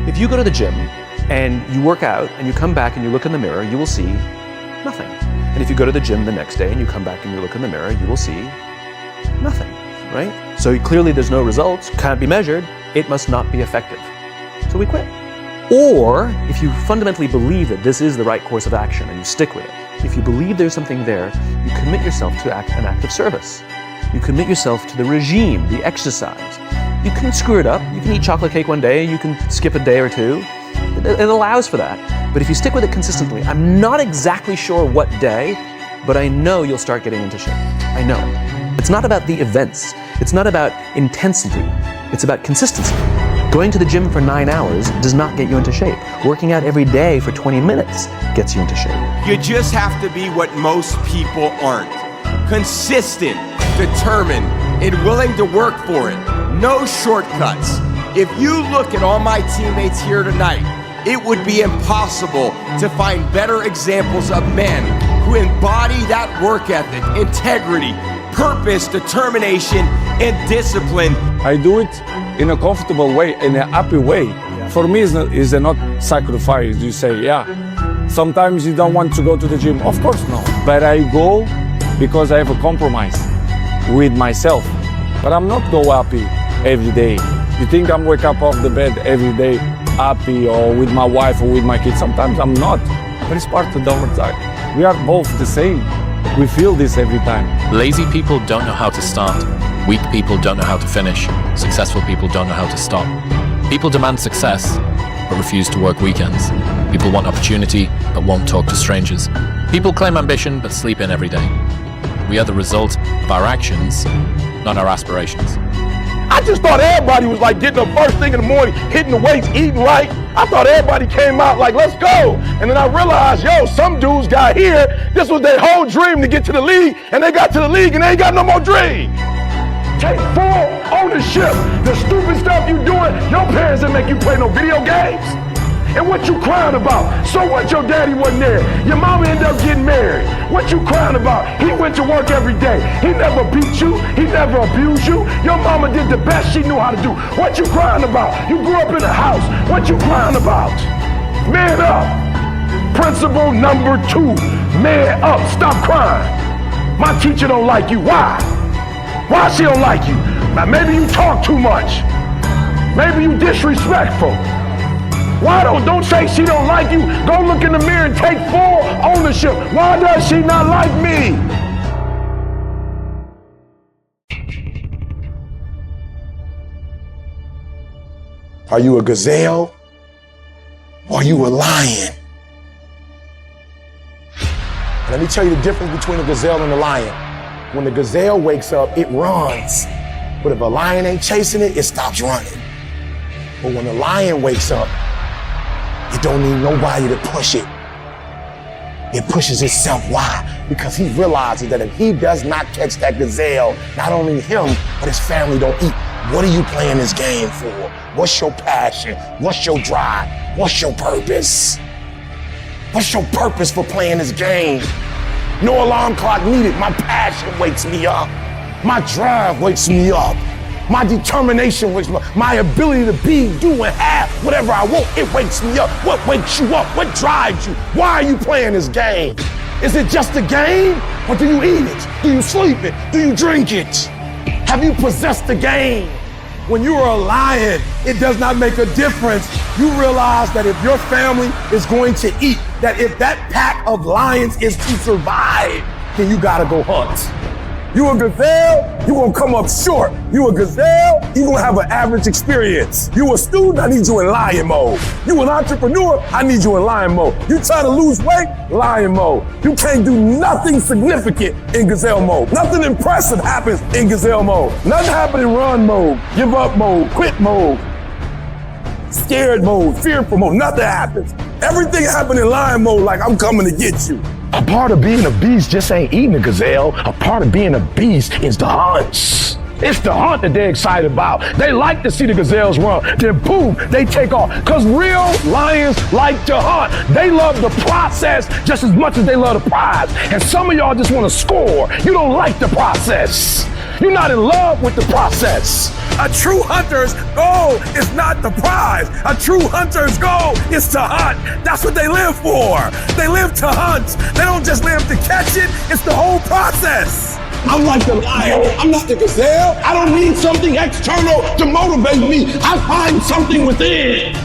If you go to the gym and you work out and you come back and you look in the mirror, you will see nothing. And if you go to the gym the next day and you come back and you look in the mirror, you will see nothing, right? So clearly there's no results, can't be measured, it must not be effective. So we quit. Or if you fundamentally believe that this is the right course of action and you stick with it, if you believe there's something there, you commit yourself to an act of service. You commit yourself to the regime, the exercise. You can screw it up. You can eat chocolate cake one day, you can skip a day or two. It allows for that. But if you stick with it consistently, I'm not exactly sure what day, but I know you'll start getting into shape. I know. It's not about the events. It's not about intensity. It's about consistency. Going to the gym for 9 hours does not get you into shape. Working out every day for 20 minutes gets you into shape. You just have to be what most people aren't. Consistent, determined, and willing to work for it. No shortcuts. If you look at all my teammates here tonight, it would be impossible to find better examples of men who embody that work ethic, integrity, purpose, determination, and discipline. I do it in a comfortable way, in a happy way. For me, it's not sacrifice. You say, yeah, sometimes you don't want to go to the gym. Of course not. But I go because I have a compromise with myself. But I'm not go happy every day. You think I'm wake up off the bed every day happy or with my wife or with my kids? Sometimes I'm not. But it's part of the overtime. We are both the same. We feel this every time. Lazy people don't know how to start. Weak people don't know how to finish. Successful people don't know how to stop. People demand success, but refuse to work weekends. People want opportunity, but won't talk to strangers. People claim ambition, but sleep in every day. We are the result of our actions, not our aspirations. I just thought everybody was like getting up first thing in the morning, hitting the weights, eating right. I thought everybody came out like, let's go. And then I realized, yo, some dudes got here. This was their whole dream to get to the league, and they got to the league and they ain't got no more dream. Take full ownership. The stupid stuff you doing, your parents didn't make you play no video games. And what you crying about? So what your daddy wasn't there? Your mama ended up getting married. What you crying about? He went to work every day. He never beat you. He never abused you. Your mama did the best she knew how to do. What you crying about? You grew up in a house. What you crying about? Man up. Principle number 2, man up. Stop crying. My teacher don't like you. Why? Why she don't like you? Now maybe you talk too much. Maybe you disrespectful. Why don't say she don't like you? Go look in the mirror and take full ownership. Why does she not like me? Are you a gazelle or are you a lion? Let me tell you the difference between a gazelle and a lion. When the gazelle wakes up, it runs. But if a lion ain't chasing it, it stops running. But when the lion wakes up, it don't need nobody to push it. It pushes itself. Why? Because he realizes that if he does not catch that gazelle, not only him, but his family don't eat. What are you playing this game for? What's your passion? What's your drive? What's your purpose? What's your purpose for playing this game? No alarm clock needed. My passion wakes me up. My drive wakes me up. My determination wakes me up. My ability to be, do, and have whatever I want, it wakes me up. What wakes you up? What drives you? Why are you playing this game? Is it just a game? Or do you eat it? Do you sleep it? Do you drink it? Have you possessed the game? When you are a lion, it does not make a difference. You realize that if your family is going to eat, that if that pack of lions is to survive, then you gotta go hunt. You a gazelle, you gonna come up short. You a gazelle, you gonna have an average experience. You a student, I need you in lion mode. You an entrepreneur, I need you in lion mode. You trying to lose weight, lion mode. You can't do nothing significant in gazelle mode. Nothing impressive happens in gazelle mode. Nothing happens in run mode, give up mode, quit mode, scared mode, fearful mode. Nothing happens. Everything happens in lion mode like I'm coming to get you. A part of being a beast just ain't eating a gazelle. A part of being a beast is the hunts. It's the hunt that they're excited about. They like to see the gazelles run. Then boom, they take off. Because real lions like to hunt. They love the process just as much as they love the prize. And some of y'all just want to score. You don't like the process. You're not in love with the process. A true hunter's goal is not the prize. A true hunter's goal is to hunt. That's what they live for. They live to hunt. They don't just live to catch it. It's the whole process. I'm like the lion. I'm not the gazelle. I don't need something external to motivate me. I find something within.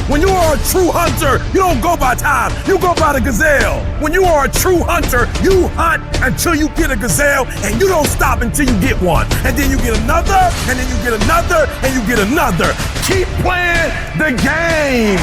When you are a true hunter, you don't go by time, you go by the gazelle. When you are a true hunter, you hunt until you get a gazelle, and you don't stop until you get one. And then you get another, and then you get another, and you get another. Keep playing the game.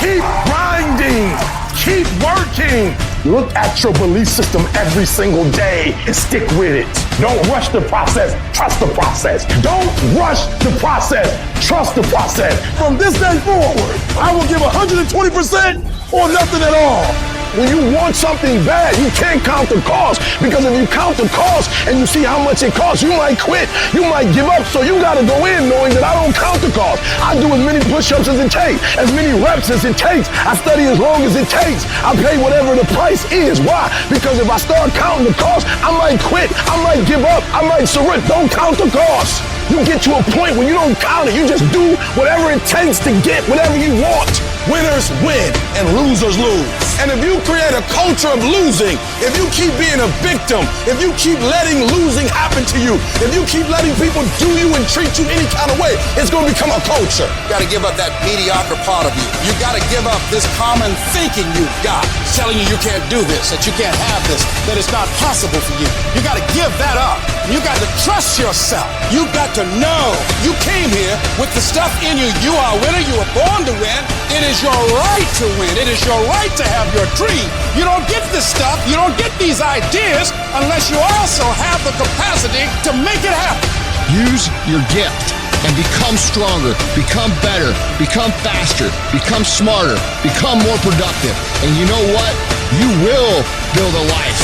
Keep grinding. Keep working. Look at your belief system every single day and stick with it. Don't rush the process, trust the process. Don't rush the process, trust the process. From this day forward, I will give 120% or nothing at all. When you want something bad, you can't count the cost, because if you count the cost and you see how much it costs, you might quit, you might give up. So you gotta go in knowing that I don't count the cost. I do as many push-ups as it takes, as many reps as it takes. I study as long as it takes. I pay whatever the price is. Why? Because if I start counting the cost, I might quit, I might give up, I might surrender. Don't count the cost. You get to a point where you don't count it. You just do whatever it takes to get whatever you want. Winners win and losers lose. And if you create a culture of losing, if you keep being a victim, if you keep letting losing happen to you, if you keep letting people do you and treat you any kind of way, it's going to become a culture. You got to give up that mediocre part of you. You got to give up this common thinking you've got, telling you can't do this, that you can't have this, that it's not possible for you. You got to give that up. You got to trust yourself. You got to know you came here with the stuff in you. You are a winner. You were born to win. It is your right to win. It is your right to have your dream. You don't get this stuff, you don't get these ideas unless you also have the capacity to make it happen. Use your gift and become stronger, become better, become faster, become smarter, become more productive. And you know what? You will build a life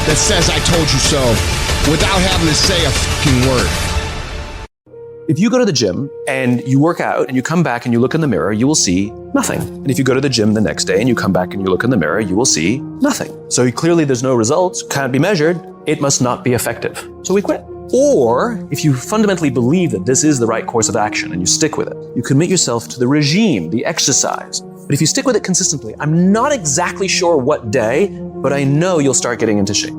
that says I told you so without having to say a fucking word. If you go to the gym and you work out and you come back and you look in the mirror, you will see nothing. And if you go to the gym the next day and you come back and you look in the mirror, you will see nothing. So clearly there's no results, can't be measured, it must not be effective. So we quit. Or if you fundamentally believe that this is the right course of action and you stick with it, you commit yourself to the regime, the exercise. But if you stick with it consistently, I'm not exactly sure what day, but I know you'll start getting into shape.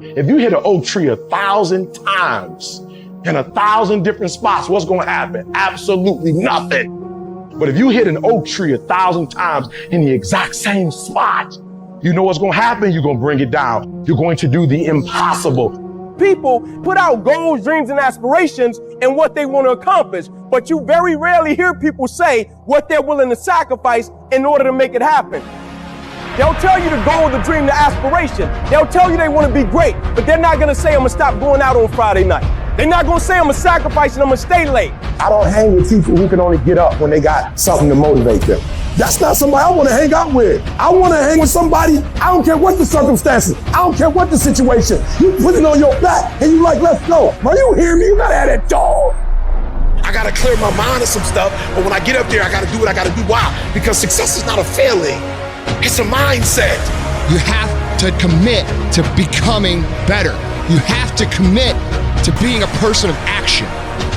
If you hit an oak tree 1,000 times, in 1,000 different spots, what's going to happen? Absolutely nothing. But if you hit an oak tree 1,000 times in the exact same spot, you know what's going to happen? You're going to bring it down. You're going to do the impossible. People put out goals, dreams, and aspirations and what they want to accomplish, but you very rarely hear people say what they're willing to sacrifice in order to make it happen. They'll tell you the goal, the dream, the aspiration. They'll tell you they want to be great, but they're not going to say, I'm going to stop going out on Friday night. They're not going to say I'm going to sacrifice and I'm going to stay late. I don't hang with people who can only get up when they got something to motivate them. That's not somebody I want to hang out with. I want to hang with somebody, I don't care what the circumstances. I don't care what the situation. You put it on your back and you like, let's go. Bro, you hear me? You got to have that dog. I got to clear my mind of some stuff, but when I get up there, I got to do what I got to do. Why? Because success is not a failing. It's a mindset. You have to commit to becoming better. You have to commit to being a person of action.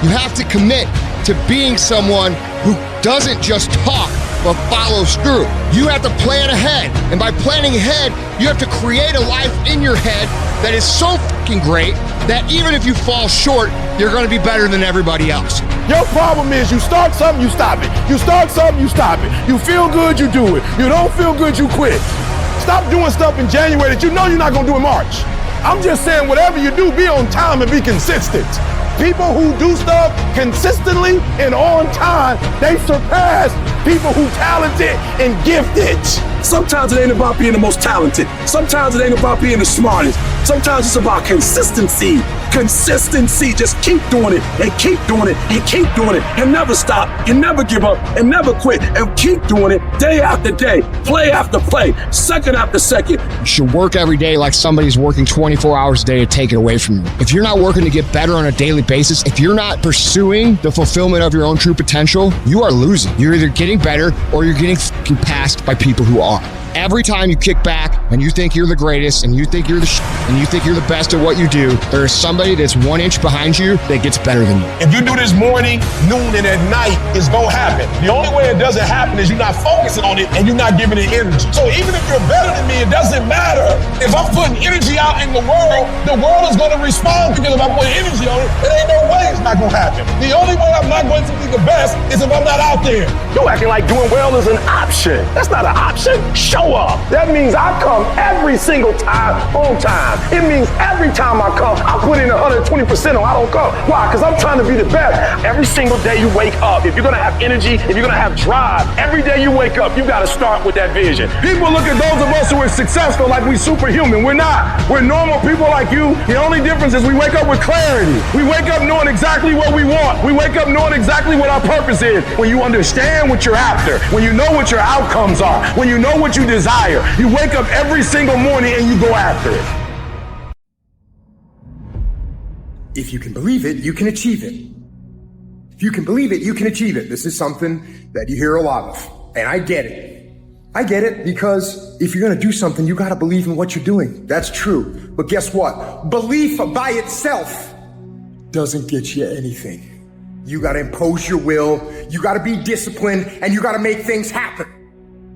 You have to commit to being someone who doesn't just talk, but follows through. You have to plan ahead. And by planning ahead, you have to create a life in your head that is so fucking great that even if you fall short, you're gonna be better than everybody else. Your problem is you start something, you stop it. You start something, you stop it. You feel good, you do it. You don't feel good, you quit. Stop doing stuff in January that you know you're not gonna do in March. I'm just saying whatever you do, be on time and be consistent. People who do stuff consistently and on time, they surpass people who talented and gifted. Sometimes it ain't about being the most talented. Sometimes it ain't about being the smartest. Sometimes it's about consistency. Consistency. Just keep doing it and keep doing it and keep doing it and never stop and never give up and never quit and keep doing it day after day, play after play, second after second. You should work every day like somebody's working 24 hours a day to take it away from you. If you're not working to get better on a daily basis, if you're not pursuing the fulfillment of your own true potential, you are losing. You're either getting better or you're getting fucking passed by people who are. Every time you kick back and you think you're the greatest and you think you're the and you think you're the best at what you do, there is somebody that's 1 inch behind you that gets better than you. If you do this morning, noon, and at night, it's gonna happen. The only way it doesn't happen is you're not focusing on it and you're not giving it energy. So even if you're better than me, it doesn't matter. If I'm putting energy out in the world is gonna respond, because if I put energy on it, there ain't no way it's not gonna happen. The only way I'm not going to be the best is if I'm not out there. You're acting like doing well is an option. That's not an option. Show up. That means I come every single time on time. It means every time I come, I put in 120% or I don't come. Why? Because I'm trying to be the best. Every single day you wake up, if you're going to have energy, if you're going to have drive, every day you wake up, you got to start with that vision. People look at those of us who are successful like we superhuman. We're not. We're normal people like you. The only difference is we wake up with clarity. We wake up knowing exactly what we want. We wake up knowing exactly what our purpose is. When you understand what you're after, when you know what your outcomes are, when you know what you desire, you wake up every single morning and you go after it. If you can believe it, you can achieve it. If you can believe it, you can achieve it. This is something that you hear a lot of, and I get it. I get it, because if you're gonna do something, you gotta believe in what you're doing. That's true. But guess what? Belief by itself doesn't get you anything. You gotta impose your will, you gotta be disciplined, and you gotta make things happen.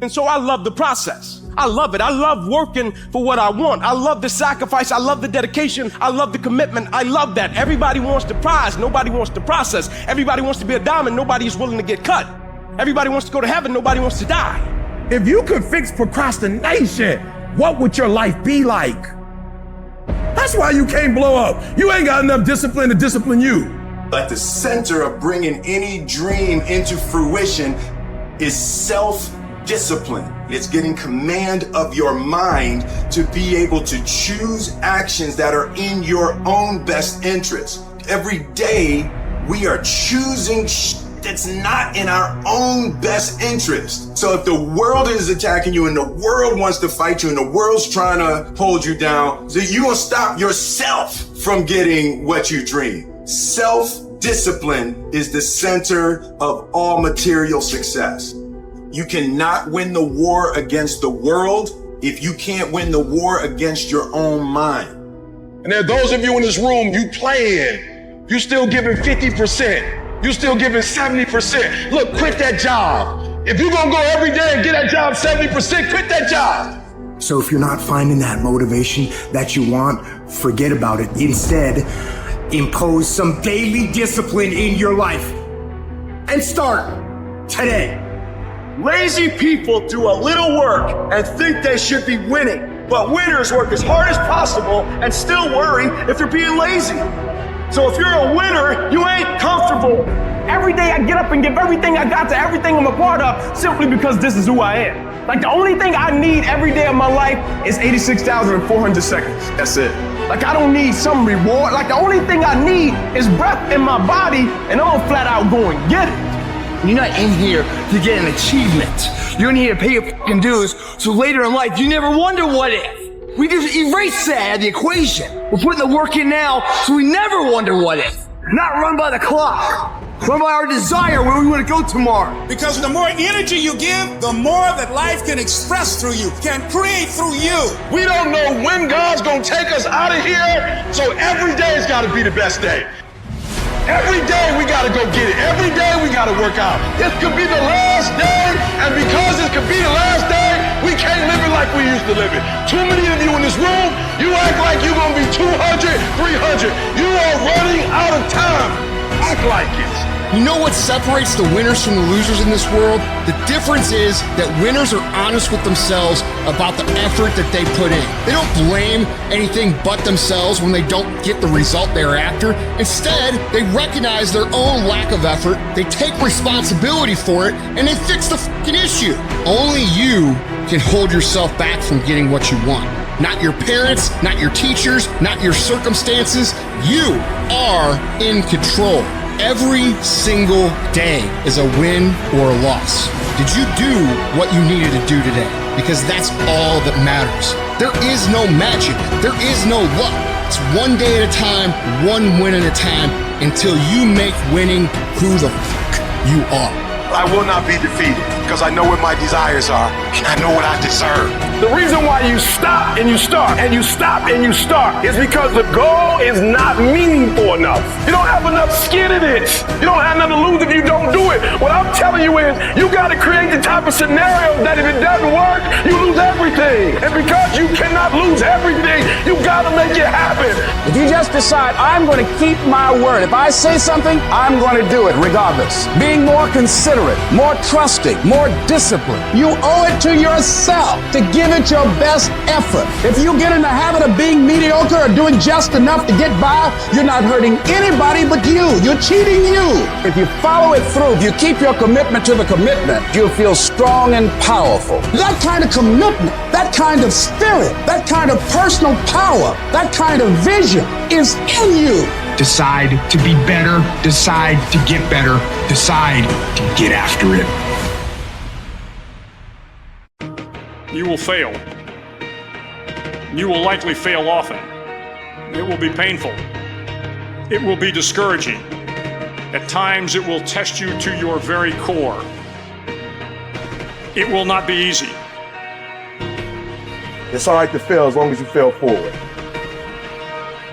And so I love the process. I love it. I love working for what I want. I love the sacrifice. I love the dedication. I love the commitment. I love that. Everybody wants the prize. Nobody wants the process. Everybody wants to be a diamond. Nobody is willing to get cut. Everybody wants to go to heaven. Nobody wants to die. If you could fix procrastination, what would your life be like? That's why you can't blow up. You ain't got enough discipline to discipline you. At the center of bringing any dream into fruition is self-discipline. It's getting command of your mind to be able to choose actions that are in your own best interest. Every day, we are choosing that's not in our own best interest. So if the world is attacking you and the world wants to fight you and the world's trying to hold you down, so you're gonna stop yourself from getting what you dream. Self-discipline is the center of all material success. You cannot win the war against the world if you can't win the war against your own mind. And there are those of you in this room, you playing. You still giving 50%. You still giving 70%. Look, quit that job. If you're gonna go every day and get that job 70%, quit that job. So if you're not finding that motivation that you want, forget about it. Instead, impose some daily discipline in your life. And start today. Lazy people do a little work and think they should be winning, but winners work as hard as possible and still worry if they're being lazy. So if you're a winner, you ain't comfortable. Every day I get up and give everything I got to everything I'm a part of simply because this is who I am. Like the only thing I need every day of my life is 86,400 seconds. That's it. Like I don't need some reward. Like the only thing I need is breath in my body, and I'm flat out going get it. You're not in here to get an achievement. You're in here to pay your fucking dues, so later in life, you never wonder what if. We just erase that out of the equation. We're putting the work in now, so we never wonder what if. Not run by the clock. Run by our desire where we want to go tomorrow. Because the more energy you give, the more that life can express through you, can create through you. We don't know when God's gonna take us out of here, so every day has gotta be the best day. Every day we gotta go get it. Every day we gotta work out. This could be the last day, and because it could be the last day, we can't live it like we used to live it. Too many of you in this room, you act like you're gonna be 200, 300. You are running out of time. Act like it. You know what separates the winners from the losers in this world? The difference is that winners are honest with themselves about the effort that they put in. They don't blame anything but themselves when they don't get the result they're after. Instead, they recognize their own lack of effort, they take responsibility for it, and they fix the fucking issue. Only you can hold yourself back from getting what you want. Not your parents, not your teachers, not your circumstances. You are in control. Every single day is a win or a loss. Did you do what you needed to do today? Because that's all that matters. There is no magic. There is no luck. It's one day at a time, one win at a time, until you make winning who the fuck you are. I will not be defeated because I know what my desires are and I know what I deserve. The reason why you stop and you start and you stop and you start is because the goal is not meaningful enough. You don't have enough skin in it. You don't have nothing to lose if you don't do it. What I'm telling you is you got to create the type of scenario that if it doesn't work, you lose everything. And because you cannot lose everything, you got to make it happen. If you just decide, I'm going to keep my word. If I say something, I'm going to do it regardless. Being more considerate, more trusting, more disciplined. You owe it to yourself to give it your best effort. If you get in the habit of being mediocre or doing just enough to get by, you're not hurting anybody but you. You're cheating you. If you follow it through, if you keep your commitment to the commitment, you'll feel strong and powerful. That kind of commitment, that kind of spirit, that kind of personal power, that kind of vision is in you. Decide to be better. Decide to get better. Decide to get after it. You will fail. You will likely fail often. It will be painful. It will be discouraging. At times, it will test you to your very core. It will not be easy. It's all right to fail as long as you fail forward.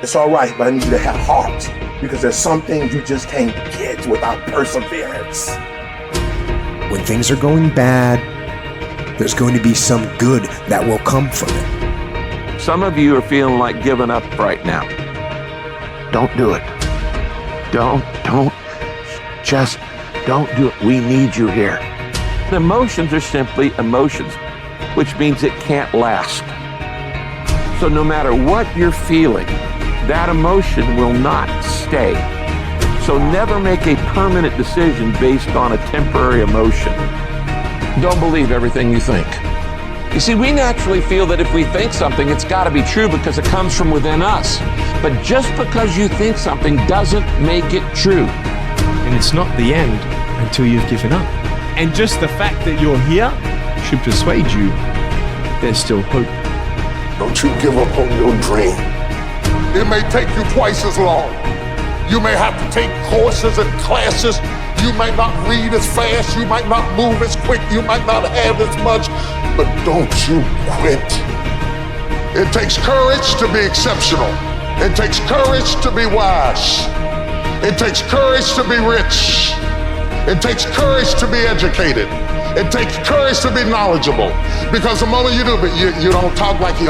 It's all right, but I need you to have heart because there's some things you just can't get without perseverance. When things are going bad, there's going to be some good that will come from it. Some of you are feeling like giving up right now. Don't do it. Don't do it. We need you here. Emotions are simply emotions, which means it can't last. So no matter what you're feeling, that emotion will not stay. So never make a permanent decision based on a temporary emotion. Don't believe everything you think. You see, we naturally feel that if we think something, it's got to be true because it comes from within us. But just because you think something doesn't make it true. And it's not the end until you've given up. And just the fact that you're here should persuade you there's still hope. Don't you give up on your dream. It may take you twice as long. You may have to take courses and classes. You might not read as fast. You might not move as quick. You might not have as much. But don't you quit. It takes courage to be exceptional. It takes courage to be wise. It takes courage to be rich. It takes courage to be educated. It takes courage to be knowledgeable. Because the moment you do, but you don't talk like you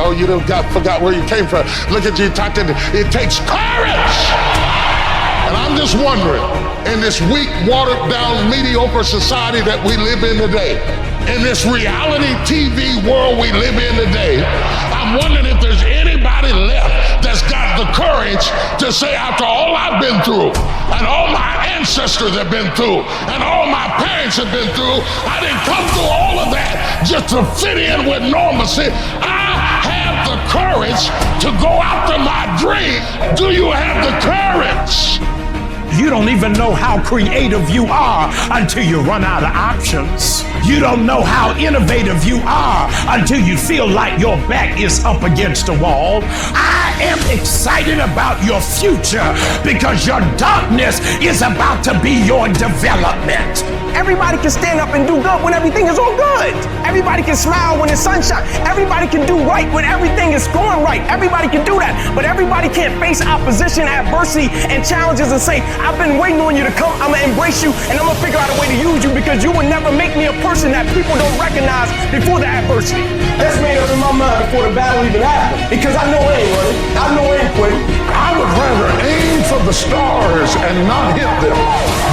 forgot where you came from. Look at you talking. It takes courage. And I'm just wondering, in this weak, watered down, mediocre society that we live in today, in this reality TV world we live in today, I'm wondering if there's anybody left that's got the courage to say, after all I've been through, and all my ancestors have been through, and all my parents have been through, I didn't come through all of that just to fit in with normalcy. I have the courage to go after my dream. Do you have the courage? You don't even know how creative you are until you run out of options. You don't know how innovative you are until you feel like your back is up against a wall. I am excited about your future because your darkness is about to be your development. Everybody can stand up and do good when everything is all good. Everybody can smile when the sun shines. Everybody can do right when everything is going right. Everybody can do that. But everybody can't face opposition, adversity, and challenges and say, I've been waiting on you to come. I'm going to embrace you and I'm going to figure out a way to use you because you will never make me a person that people don't recognize before the adversity. That's made up in my mind before the battle even happened. Because I know I ain't running. I know I ain't quitting. I would rather aim for the stars and not hit them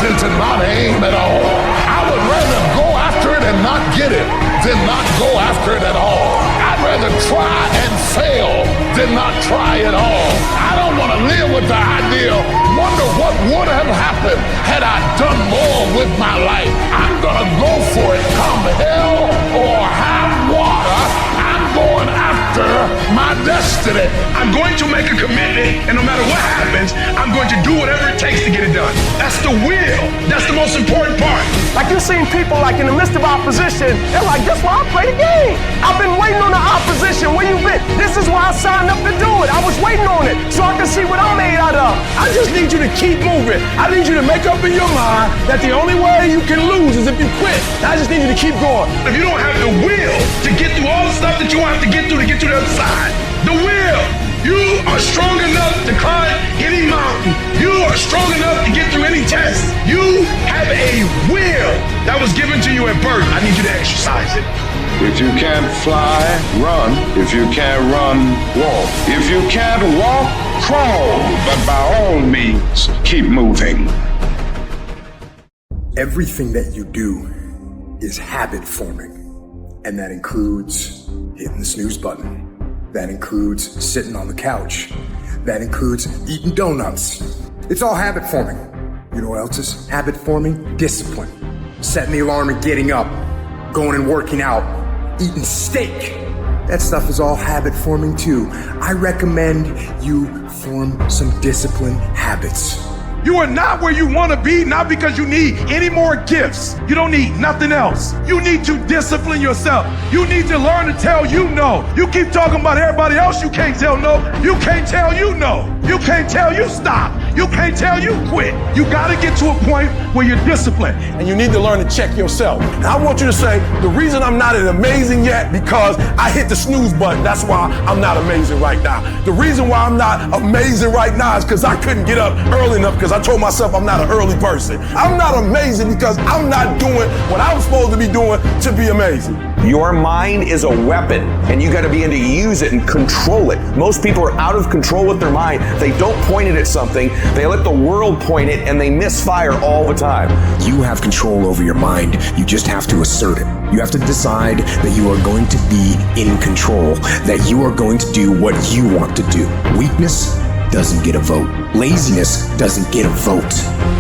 than to not aim at all. I would rather go after it and not get it than not go after it at all. I'd rather try and fail than not try at all. I don't want to live with the idea, wonder what would have happened had I done more with my life. I'm going to go for it, come hell or high water. I'm going after my destiny. I'm going to make a commitment, and no matter what happens, I'm going to do whatever it takes to get it done. That's the will. That's the most important part. Like you've seen people like in the midst of opposition, they're like, that's why I play the game. I've been waiting on the opposition. Where you been? This is why I signed up to do it. I was waiting on it so I can see what I'm made out of. I just need you to keep moving. I need you to make up in your mind that the only way you can lose is if you quit. I just need you to keep going. If you don't have the will to get through all the stuff that you have to get through to get to the other side, the will, you are strong enough to climb any mountain. You are strong enough to get through any test. You have a will that was given to you at birth. I need you to exercise it. If you can't fly, run. If you can't run, walk. If you can't walk, crawl. But by all means, keep moving. Everything that you do is habit forming. And that includes hitting the snooze button. That includes sitting on the couch. That includes eating donuts. It's all habit forming. You know what else is habit forming? Discipline. Setting the alarm and getting up. Going and working out. Eating steak. That stuff is all habit forming too. I recommend you form some discipline habits. You are not where you want to be, not because you need any more gifts. You don't need nothing else. You need to discipline yourself. You need to learn to tell you no. You keep talking about everybody else you can't tell no. You can't tell you no. You can't tell you stop. You can't tell you quit. You got to get to a point where you're disciplined. And you need to learn to check yourself. And I want you to say, the reason I'm not amazing yet because I hit the snooze button. That's why I'm not amazing right now. The reason why I'm not amazing right now is because I couldn't get up early enough because I told myself I'm not an early person. I'm not amazing because I'm not doing what I'm supposed to be doing to be amazing. Your mind is a weapon, and you got to be able to use it and control it. Most people are out of control with their mind. They don't point it at something. They let the world point it, and they misfire all the time. You have control over your mind. You just have to assert it. You have to decide that you are going to be in control, that you are going to do what you want to do. Weakness doesn't get a vote. Laziness doesn't get a vote.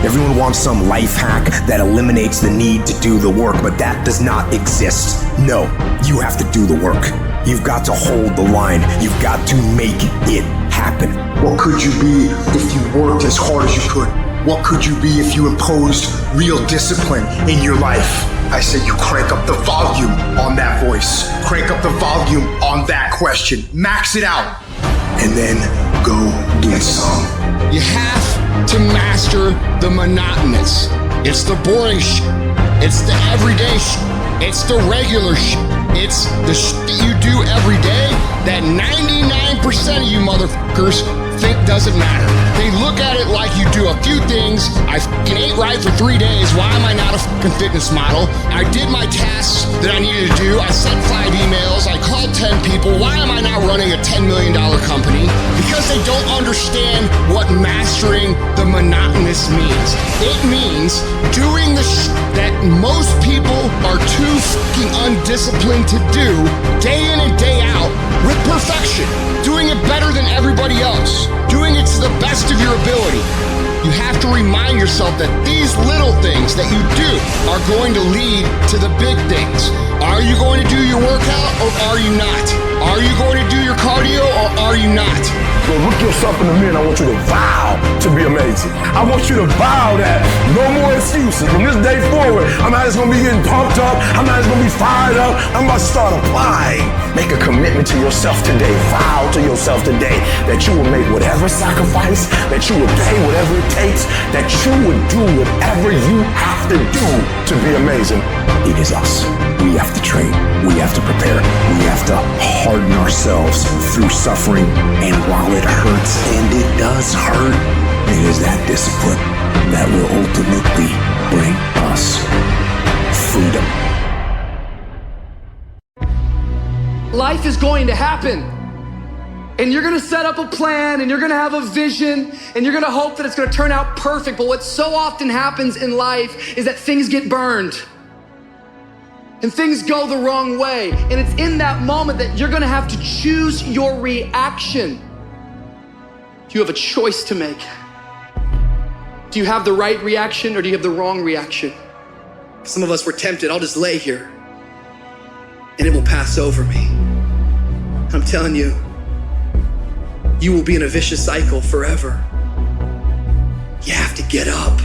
Everyone wants some life hack that eliminates the need to do the work, but that does not exist. No, you have to do the work. You've got to hold the line. You've got to make it happen. What could you be if you worked as hard as you could? What could you be if you imposed real discipline in your life? I say you crank up the volume on that voice. Crank up the volume on that question. Max it out. And then go get some. You have to master the monotonous. It's the boring shit. It's the everyday shit. It's the regular shit. It's the shit that you do every day that 99% of you motherfuckers think doesn't matter. They look at it like you do a few things. I fucking ate right for 3 days. Why am I not a fucking fitness model? I did my tasks that I needed to do. I sent 5 emails. I called 10 people. Why am I not running a $10 million company? Because they don't understand what mastering the monotonous means. It means doing the shit that most people are too fucking undisciplined to do day in and day out with perfection. Doing it better than everybody else. Doing it to the best of your ability. You have to remind yourself that these little things that you do are going to lead to the big things. Are you going to do your workout or are you not? Are you going to do your cardio or are you not? Well, look yourself in the mirror and I want you to vow to be amazing. I want you to vow that no more excuses. From this day forward, I'm not just going to be getting pumped up. I'm not just going to be fired up. I'm about to start applying. Make a commitment to yourself today. Vow to yourself today that you will make whatever sacrifice, that you will pay whatever it takes, that you would do whatever you have to do to be amazing. It is us. We have to train. We have to prepare. We have to harden ourselves through suffering. And while it hurts, and it does hurt, it is that discipline that will ultimately bring us freedom. Life is going to happen. And you're gonna set up a plan and you're gonna have a vision and you're gonna hope that it's gonna turn out perfect. But what so often happens in life is that things get burned. And things go the wrong way. And it's in that moment that you're gonna have to choose your reaction. You have a choice to make. Do you have the right reaction or do you have the wrong reaction? Some of us were tempted, I'll just lay here and it will pass over me. I'm telling you, you will be in a vicious cycle forever. You have to get up.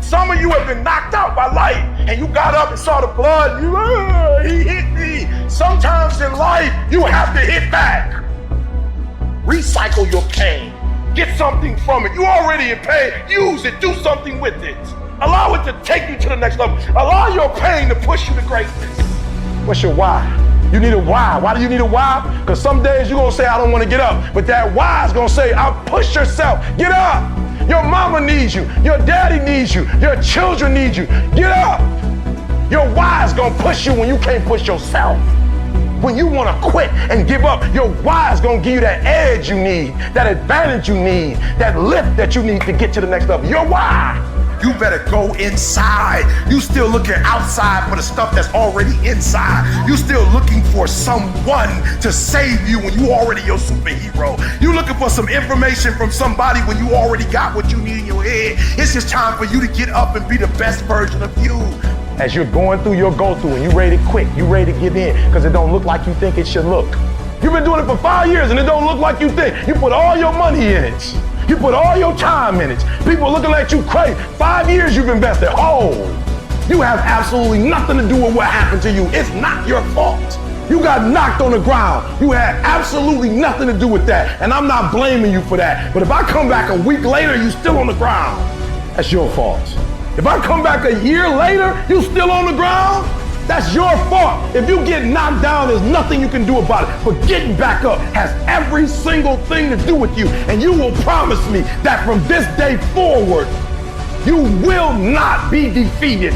Some of you have been knocked out by life, and you got up and saw the blood. He hit me. Sometimes in life, you have to hit back. Recycle your pain. Get something from it. You already in pain. Use it. Do something with it. Allow it to take you to the next level. Allow your pain to push you to greatness. What's your why? You need a why. Why do you need a why? Because some days you're going to say, I don't want to get up. But that why is going to say, I'll push yourself. Get up. Your mama needs you. Your daddy needs you. Your children need you. Get up. Your why is going to push you when you can't push yourself. When you want to quit and give up, your why is going to give you that edge you need, that advantage you need, that lift that you need to get to the next level. Your why. You better go inside. You still looking outside for the stuff that's already inside. You still looking for someone to save you when you already your superhero. You looking for some information from somebody when you already got what you need in your head. It's just time for you to get up and be the best version of you. As you're going through your go-through and you ready to quit, you ready to give in because it don't look like you think it should look. You've been doing it for 5 years and it don't look like you think. You put all your money in it. You put all your time in it. People looking at you crazy. 5 years you've invested. Oh, you have absolutely nothing to do with what happened to you. It's not your fault. You got knocked on the ground. You had absolutely nothing to do with that. And I'm not blaming you for that. But if I come back a week later, you still on the ground, that's your fault. If I come back a year later, you still on the ground, that's your fault. If you get knocked down, there's nothing you can do about it. But getting back up has every single thing to do with you. And you will promise me that from this day forward, you will not be defeated.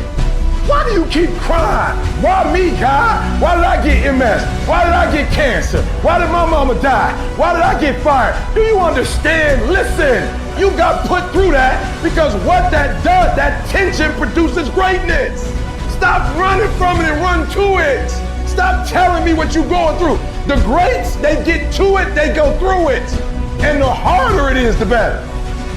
Why do you keep crying? Why me, God? Why did I get MS? Why did I get cancer? Why did my mama die? Why did I get fired? Do you understand? Listen, you got put through that because what that does, that tension produces greatness. Stop running from it and run to it. Stop telling me what you're going through. The greats, they get to it, they go through it. And the harder it is, the better.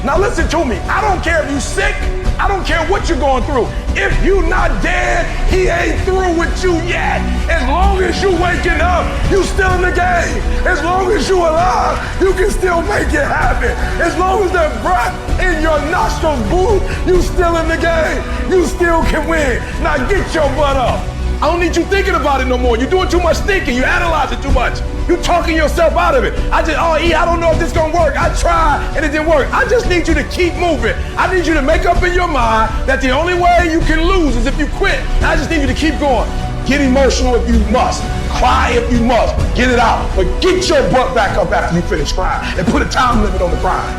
Now listen to me. I don't care if you're sick. I don't care what you're going through. If you're not dead, he ain't through with you yet. As long as you waking up, you still in the game. As long as you alive, you can still make it happen. As long as that breath in your nostrils move, you still in the game. You still can win. Now get your butt up. I don't need you thinking about it no more. You're doing too much thinking. You analyze it too much. You're talking yourself out of it. I don't know if this is gonna work. I tried and it didn't work. I just need you to keep moving. I need you to make up in your mind that the only way you can lose is if you quit. I just need you to keep going. Get emotional if you must. Cry if you must. Get it out. But get your butt back up after you finish crying and put a time limit on the crying.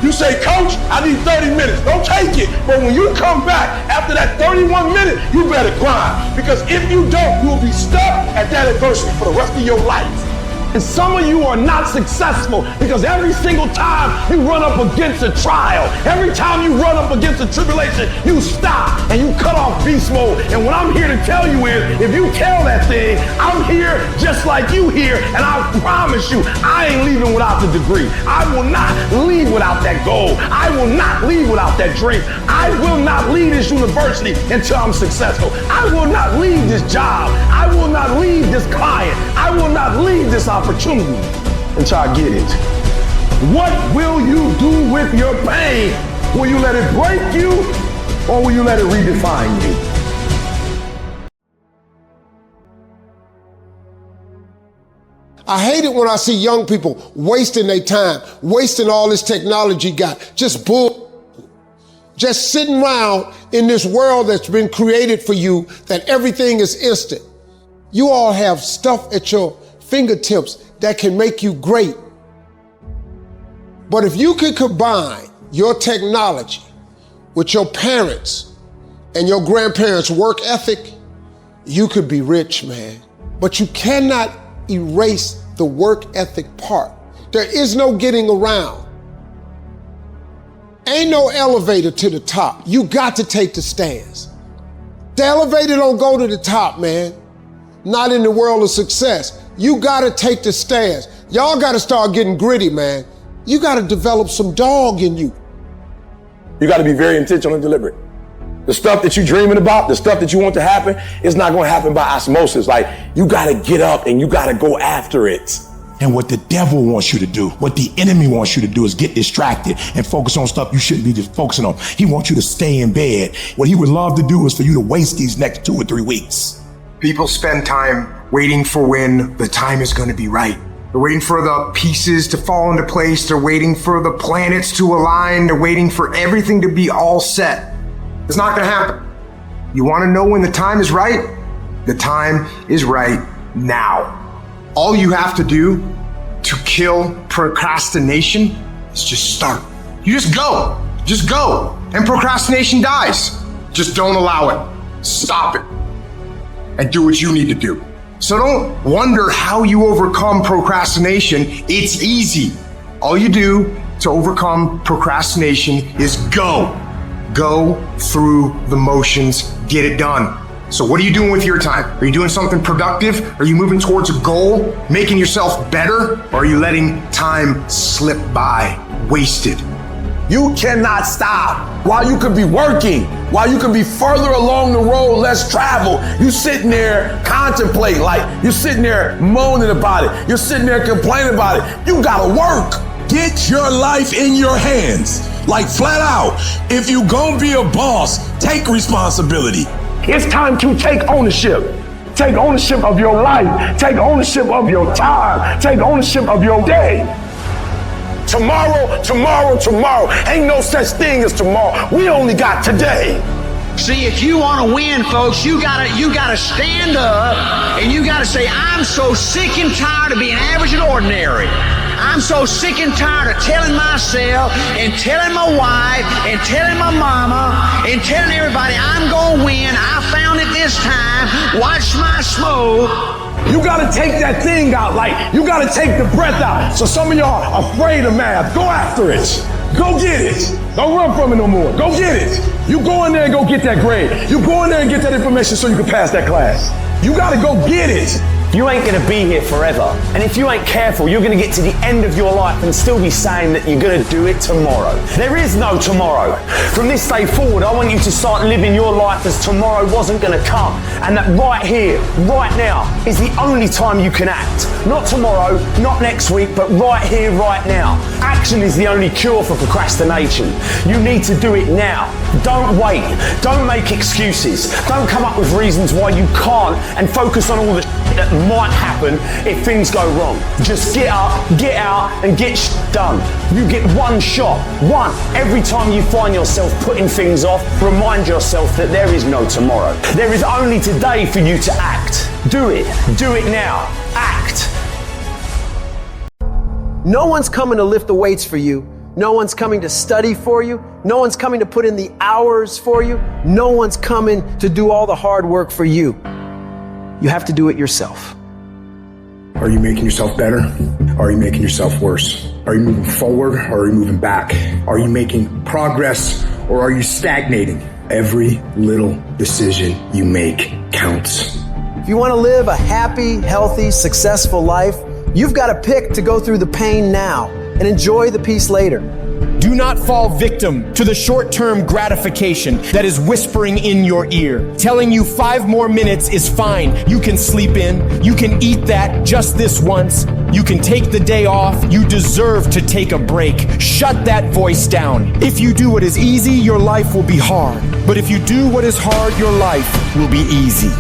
You say, Coach, I need 30 minutes. Don't take it. But when you come back after that 31 minutes, you better grind. Because if you don't, you'll be stuck at that adversity for the rest of your life. And some of you are not successful because every single time you run up against a trial, every time you run up against a tribulation, you stop and you cut off beast mode. And what I'm here to tell you is, if you tell that thing, I'm here just like you here, and I promise you, I ain't leaving without the degree. I will not leave without that goal. I will not leave without that dream. I will not leave this university until I'm successful. I will not leave this job. I will not leave this client. I will not leave this opportunity until I get it. What will you do with your pain? Will you let it break you, or will you let it redefine you? I hate it when I see young people wasting their time, wasting all this technology got, just sitting around in this world that's been created for you, that everything is instant. You all have stuff at your fingertips that can make you great. But if you could combine your technology with your parents and your grandparents' work ethic, you could be rich, man. But you cannot erase the work ethic part. There is no getting around. Ain't no elevator to the top. You got to take the stairs. The elevator don't go to the top, man. Not in the world of success. You gotta take the stairs. Y'all gotta start getting gritty, man. You gotta develop some dog in you. You gotta be very intentional and deliberate. The stuff that you're dreaming about, the stuff that you want to happen, it's not gonna happen by osmosis. Like, you gotta get up and you gotta go after it. And what the devil wants you to do, what the enemy wants you to do is get distracted and focus on stuff you shouldn't be just focusing on. He wants you to stay in bed. What he would love to do is for you to waste these next 2 or 3 weeks. People spend time waiting for when the time is going to be right. They're waiting for the pieces to fall into place. They're waiting for the planets to align. They're waiting for everything to be all set. It's not going to happen. You want to know when the time is right? The time is right now. All you have to do to kill procrastination is just start. You just go. Just go. And procrastination dies. Just don't allow it. Stop it. And do what you need to do. So don't wonder how you overcome procrastination. It's easy. All you do to overcome procrastination is go. Go through the motions. Get it done. So what are you doing with your time? Are you doing something productive? Are you moving towards a goal? Making yourself better? Or are you letting time slip by? Wasted. You cannot stop while you could be working, while you could be further along the road less traveled. You sitting there contemplating, like you're sitting there moaning about it. You're sitting there complaining about it. You gotta work. Get your life in your hands. Like flat out, if you gonna be a boss, take responsibility. It's time to take ownership. Take ownership of your life. Take ownership of your time. Take ownership of your day. Tomorrow, tomorrow, tomorrow. Ain't no such thing as tomorrow. We only got today. See, if you want to win, folks, you gotta stand up and you gotta say, I'm so sick and tired of being average and ordinary. I'm so sick and tired of telling myself and telling my wife and telling my mama and telling everybody I'm gonna win. I found it this time. Watch my smoke. You gotta take that thing out, like you gotta take the breath out. So some of y'all are afraid of math. Go after it. Go get it. Don't run from it no more. Go get it. You go in there and go get that grade. You go in there and get that information so you can pass that class. You gotta go get it. You ain't gonna be here forever. And if you ain't careful, you're gonna get to the end of your life and still be saying that you're gonna do it tomorrow. There is no tomorrow. From this day forward, I want you to start living your life as tomorrow wasn't gonna come. And that right here, right now, is the only time you can act. Not tomorrow, not next week, but right here, right now. Action is the only cure for procrastination. You need to do it now. Don't wait. Don't make excuses. Don't come up with reasons why you can't and focus on all the that might happen if things go wrong. Just get up, get out, and get done. You get one shot, one. Every time you find yourself putting things off, remind yourself that there is no tomorrow. There is only today for you to act. Do it. Do it now. Act. No one's coming to lift the weights for you. No one's coming to study for you. No one's coming to put in the hours for you. No one's coming to do all the hard work for you. You have to do it yourself. Are you making yourself better? Are you making yourself worse? Are you moving forward or are you moving back? Are you making progress or are you stagnating? Every little decision you make counts. If you want to live a happy, healthy, successful life, you've got to pick to go through the pain now and enjoy the peace later. Do not fall victim to the short-term gratification that is whispering in your ear, telling you 5 more minutes is fine. You can sleep in. You can eat that just this once. You can take the day off. You deserve to take a break. Shut that voice down. If you do what is easy, your life will be hard. But if you do what is hard, your life will be easy.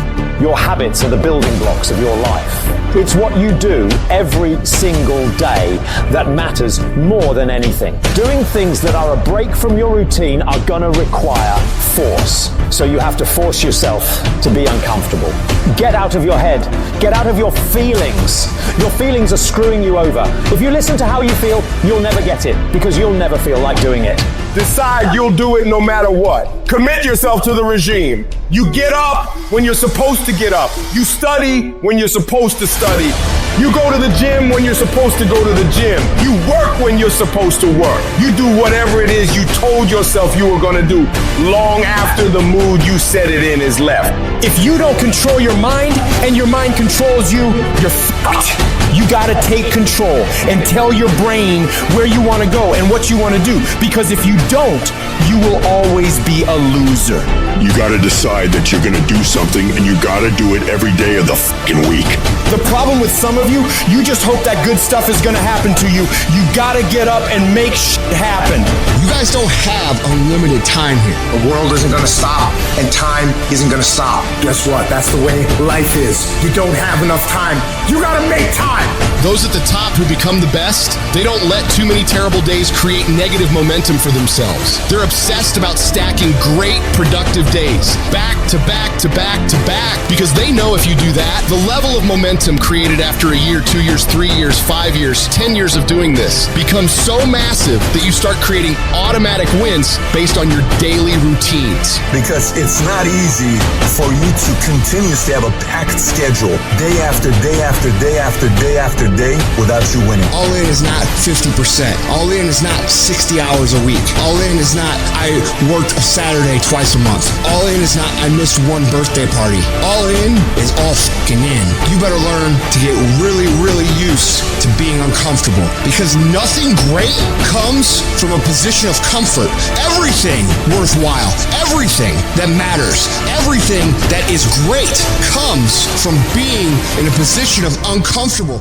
Your habits are the building blocks of your life. It's what you do every single day that matters more than anything. Doing things that are a break from your routine are gonna require force. So you have to force yourself to be uncomfortable. Get out of your head. Get out of your feelings. Your feelings are screwing you over. If you listen to how you feel, you'll never get it because you'll never feel like doing it. Decide you'll do it no matter what. Commit yourself to the regime. You get up when you're supposed to get up. You study when you're supposed to study. You go to the gym when you're supposed to go to the gym. You work when you're supposed to work. You do whatever it is you told yourself you were gonna do long after the mood you set it in is left. If you don't control your mind and your mind controls you, you're fucked. You gotta take control and tell your brain where you wanna go and what you wanna do. Because if you don't, you will always be a loser. You gotta decide that you're gonna do something and you gotta do it every day of the fucking week. The problem with some of above you, you just hope that good stuff is gonna happen to you. You gotta get up and make shit happen. You guys don't have unlimited time here. The world isn't gonna stop, and time isn't gonna stop. Guess what? That's the way life is. You don't have enough time. You gotta make time. Those at the top who become the best, they don't let too many terrible days create negative momentum for themselves. They're obsessed about stacking great, productive days, back to back to back to back, because they know if you do that, the level of momentum created after a year, 2 years, 3 years, 5 years, 10 years of doing this becomes so massive that you start creating automatic wins based on your daily routines. Because it's not easy for you to continuously have a packed schedule day after day after day after day after day without you winning. All in is not 50%. All in is not 60 hours a week. All in is not I worked a Saturday twice a month. All in is not I missed one birthday party. All in is all fucking in. You better learn to get really, really used to being uncomfortable, because nothing great comes from a position of comfort. Everything worthwhile, everything that matters, everything that is great comes from being in a position of uncomfortable.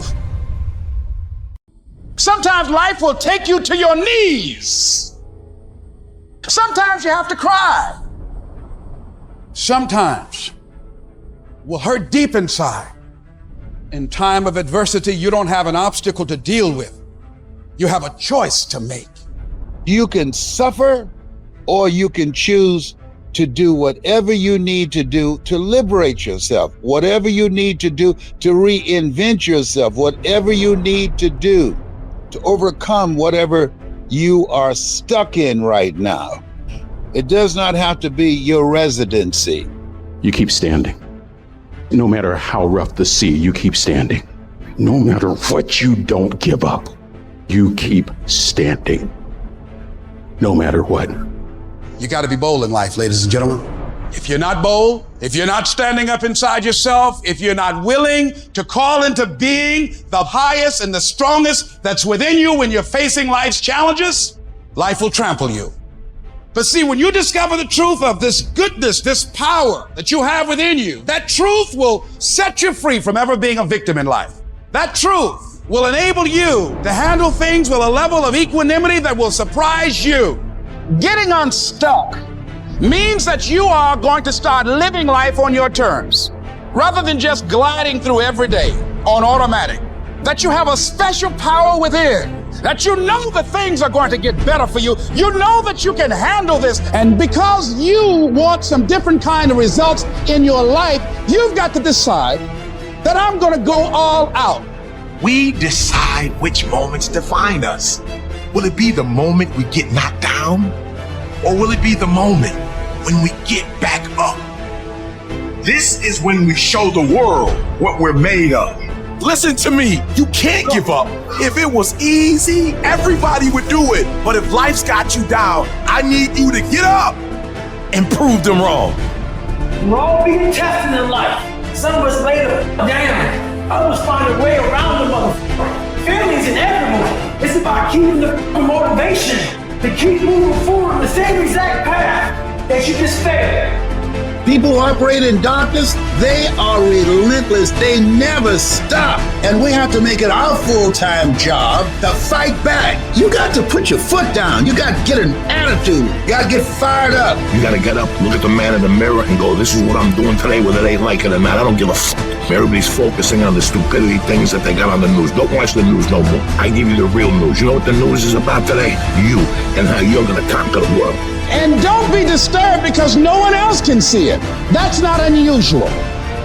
Sometimes life will take you to your knees. Sometimes you have to cry. Sometimes will hurt deep inside. In time of adversity, you don't have an obstacle to deal with. You have a choice to make. You can suffer, or you can choose to do whatever you need to do to liberate yourself, whatever you need to do to reinvent yourself, whatever you need to do to overcome whatever you are stuck in right now. It does not have to be your residency. You keep standing. No matter how rough the sea, you keep standing. No matter what, you don't give up. You keep standing. No matter what. You got to be bold in life, ladies and gentlemen. If you're not bold, if you're not standing up inside yourself, if you're not willing to call into being the highest and the strongest that's within you when you're facing life's challenges, life will trample you. But see, when you discover the truth of this goodness, this power that you have within you, that truth will set you free from ever being a victim in life. That truth will enable you to handle things with a level of equanimity that will surprise you. Getting unstuck means that you are going to start living life on your terms, rather than just gliding through every day on automatic. That you have a special power within, that you know that things are going to get better for you. You know that you can handle this. And because you want some different kind of results in your life, you've got to decide that I'm going to go all out. We decide which moments define us. Will it be the moment we get knocked down? Or will it be the moment when we get back up? This is when we show the world what we're made of. Listen to me, you can't give up. If it was easy, everybody would do it. But if life's got you down, I need you to get up and prove them wrong. We're all being tested in life. Some of us laid down. Others find a way around the motherfucker. Family's inevitable. It's about keeping the motivation to keep moving forward on the same exact path that you just failed. People who operate in darkness, they are relentless. They never stop. And we have to make it our full-time job to fight back. You got to put your foot down. You got to get an attitude. You got to get fired up. You got to get up, look at the man in the mirror and go, this is what I'm doing today, whether they like it or not. I don't give a fuck. Everybody's focusing on the stupidity things that they got on the news. Don't watch the news no more. I give you the real news. You know what the news is about today? You and how you're going to conquer the world. And don't be disturbed because no one else can see it. That's not unusual.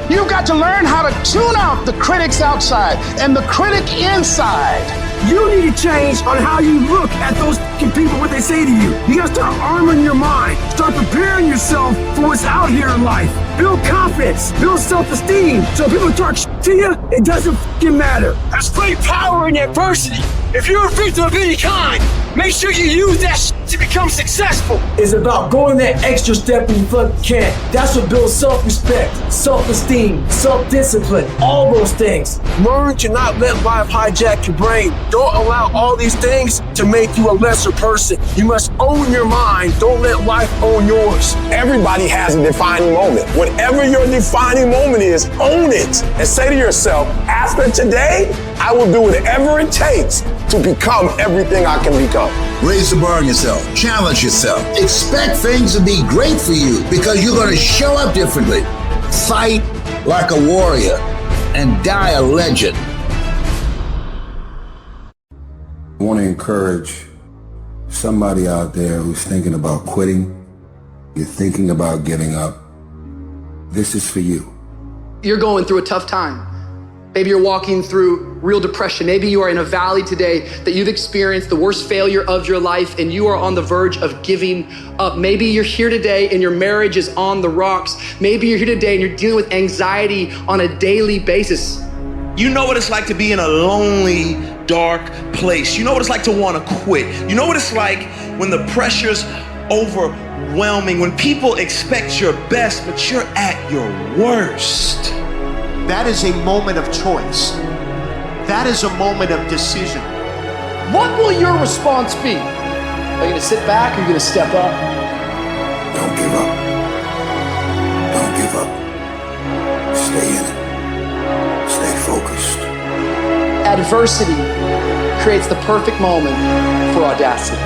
You've got to learn how to tune out the critics outside and the critic inside. You need to change on how you look at those people, what they say to you. You gotta start arming your mind. Start preparing yourself for what's out here in life. Build confidence, build self-esteem. So if people talk to you, it doesn't fucking matter. There's great power in adversity. If you're a victim of any kind, make sure you use that to become successful. It's about going that extra step when you fucking can. That's what builds self-respect, self-esteem, self-discipline, all those things. Learn to not let life hijack your brain. Don't allow all these things to make you a lesser person. You must own your mind. Don't let life own yours. Everybody has a defining moment. Whatever your defining moment is, own it and say to yourself, after today, I will do whatever it takes to become everything I can become. Raise the bar on yourself. Challenge yourself. Expect things to be great for you because you're going to show up differently. Fight like a warrior and die a legend. I want to encourage somebody out there who's thinking about quitting. You're thinking about giving up. This is for you. You're going through a tough time. Maybe you're walking through real depression. Maybe you are in a valley today that you've experienced the worst failure of your life and you are on the verge of giving up. Maybe you're here today and your marriage is on the rocks. Maybe you're here today and you're dealing with anxiety on a daily basis. You know what it's like to be in a lonely, dark place. You know what it's like to want to quit. You know what it's like when the pressure's overwhelming, when people expect your best, but you're at your worst. That is a moment of choice. That is a moment of decision. What will your response be? Are you going to sit back or are you going to step up? Don't give up. Don't give up. Stay in it. Stay focused. Adversity creates the perfect moment for audacity.